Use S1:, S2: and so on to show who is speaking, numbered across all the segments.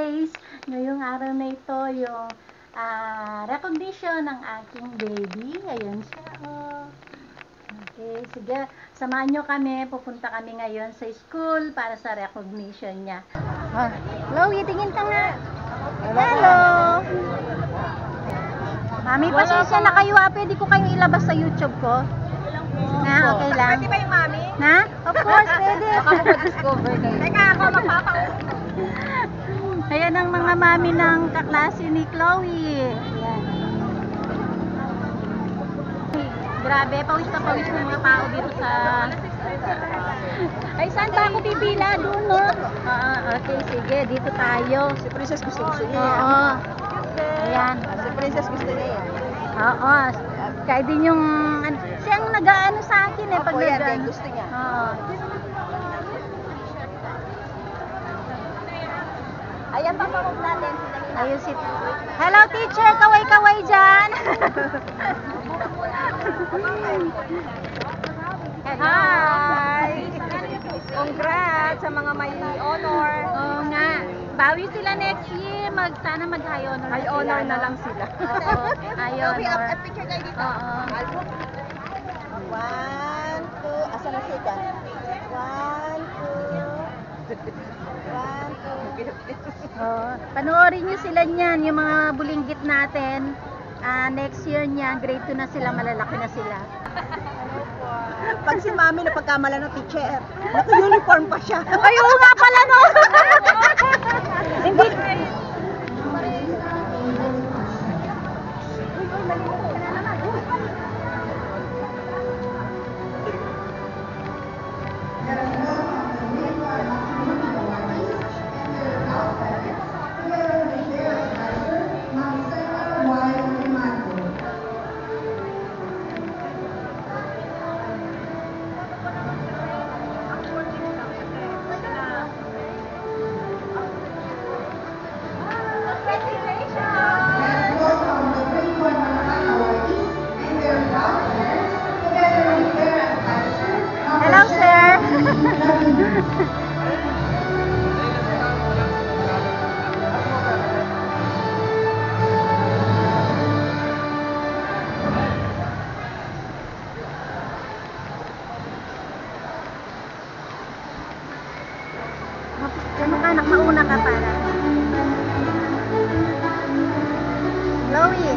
S1: guys! Ngayong araw na ito yung recognition ng aking baby. Ayun siya, oh. Okay, sige. Samahan nyo kami. Pupunta kami ngayon sa school para sa recognition niya. Chloe, tingin ka nga. Hello! Mami, pasensya na kayo ha. Pwede ko kayong ilabas sa YouTube ko. Na, okay lang.
S2: Pwede ba yung mami?
S1: Na? Of course, pwede.
S2: Baka mag-discover kayo. Teka, ako magpapausap.
S1: Ayan ang mga mami ng kaklase ni Chloe. Ayan. Grabe, pawis na pawis ng mga tao dito sa... Ay, saan ba ako pipila? Doon, no? Okay, sige. Dito tayo.
S2: Si Princess gusto niya.
S1: Oo. Ayan.
S2: Si Princess gusto niya yan.
S1: Oo. Kaya din yung... Siyang nag-aano sa akin eh. Pag
S2: yan,
S1: nag-aano.
S2: gusto niya.
S1: Oo.
S2: Ayan pa pa natin.
S1: Ayun si... Hello teacher! Kaway-kaway dyan!
S2: Hi! Congrats sa mga may honor.
S1: Oo nga. Bawi sila next year. Sana mag-high honor na
S2: High
S1: sila.
S2: honor na
S1: no?
S2: lang sila.
S1: High
S2: Chloe,
S1: honor.
S2: up picture tayo dito.
S1: Oo.
S2: 1, 2, asa na sila? 1, 2.
S1: Oo. Panoorin nyo sila niyan. Yung mga bulinggit natin. Next year niya, grade 2 na sila. Malalaki na sila.
S2: Pag si mami na pagkamala ng teacher, naka-uniform pa siya.
S1: Ay, oo nga pala no! Hindi. Hello, sir. Anak, mauna ka para. Chloe.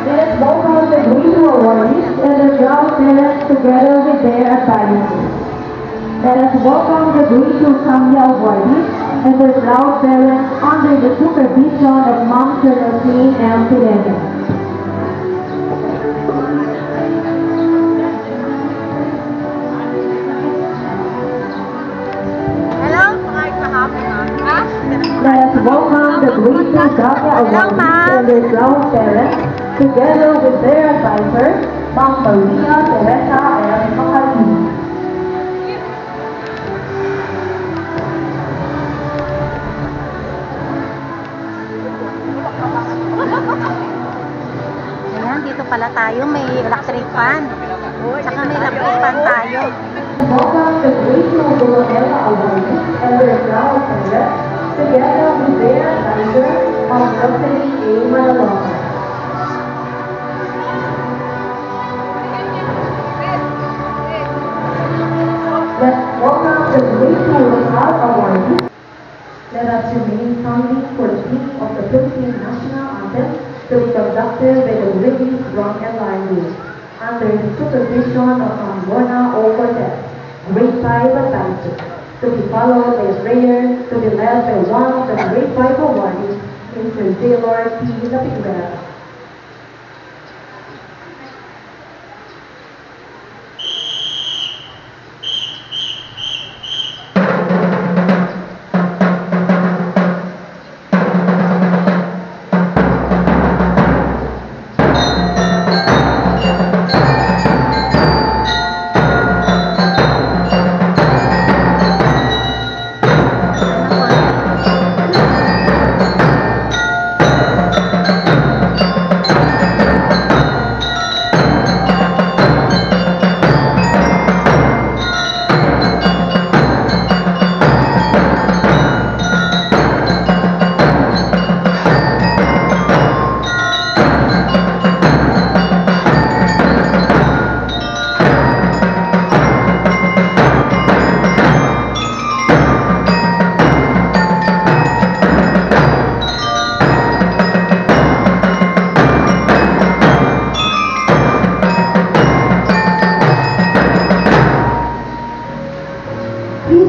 S3: Let's welcome the Green awardees and the proud parents together with their advisors. Let us welcome the Green Kanya awardees and their proud parents under the supervision of Ma'am Celestine M. Pilena.
S1: Hello?
S3: Let us welcome the Green Kanya awardees and their proud parents together with their advisors, Ma'am Maria Teresa M. Macalini.
S1: Ayan, dito pala tayo. May electric fan. Tsaka may electric fan tayo.
S3: Welcome the Great Novelella awardees and their proud parents together with their advisor, Ma'am Rosalie A. Manalonga. Let's welcome the Great Novelella awardees. Let us remain standing for the beat of the Philippine National Anthem to be conducted by the British Drum and Line Group under the supervision of Ambona O. Cortez, Grade 5 advisor, to be followed by a prayer to be led by one of the Grade 5 awardees, Mr. Taylor P. Lapiguera.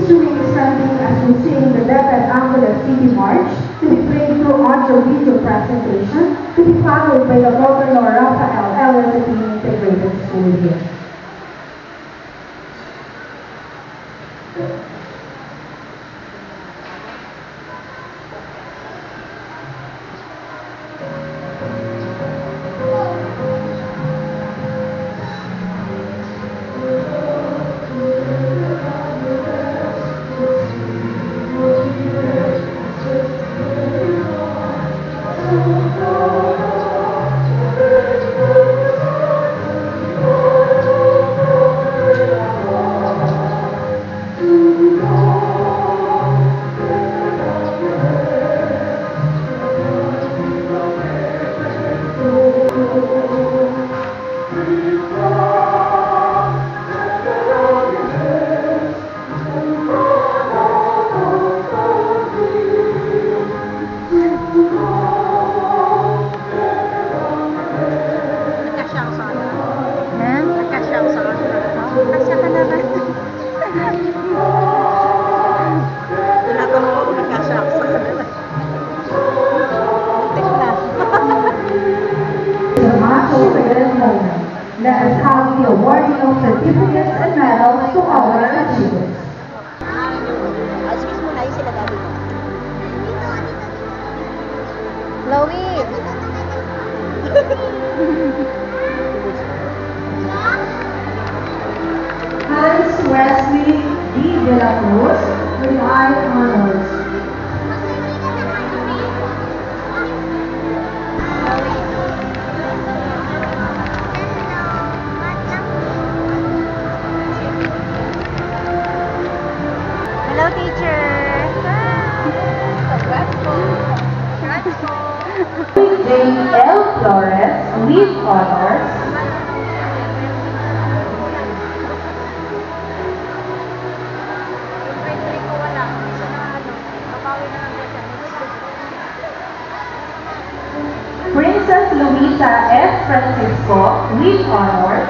S3: Please remain standing as we sing the Deaf and Ambulance City March, to be played through audio-video presentation, to be followed by the Governor Rafael L. Integrated School here. Let us have the awarding of certificates and medals to our achievers.
S2: Excuse mo na yung sila dati mo.
S1: Chloe!
S3: Hans Wesley D. De La Cruz with high honors.
S1: Hello, teacher!
S3: J.L. Flores with honors. Princess Luisa F. Francisco with honors.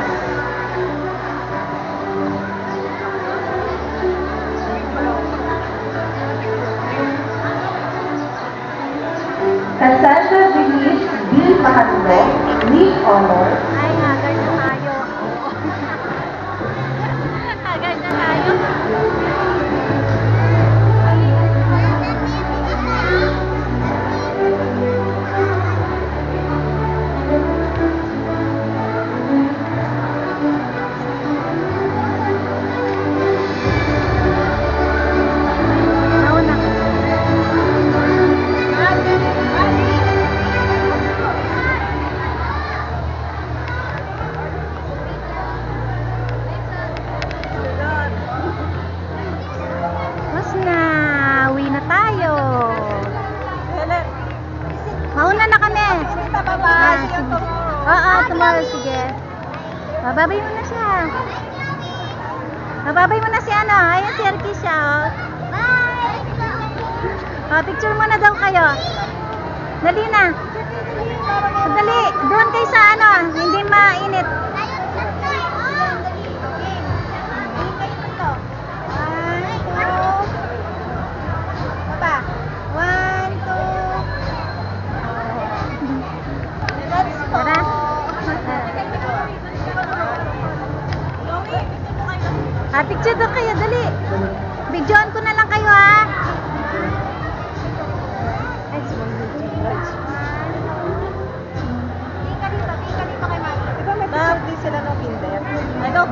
S3: Cassandra Denise B. Pahatlo with honors.
S1: Ay, agad na tayo. Agad na tayo. Nauna. Mas na, uwi na tayo. Mauna na kami. Ah, sige. Oo, tomorrow, sige. Bababay mo na siya. Bababay mo na si ano. Ayan si Erky siya. Oh. Oh, picture muna daw kayo. Dali na. Dali. Doon kayo sa ano. Hindi mainit. Tara. Ah, picture doon kayo, dali. Videoan ko na lang kayo, ha.
S2: Di ba may picture din sila ng kinder? Ano?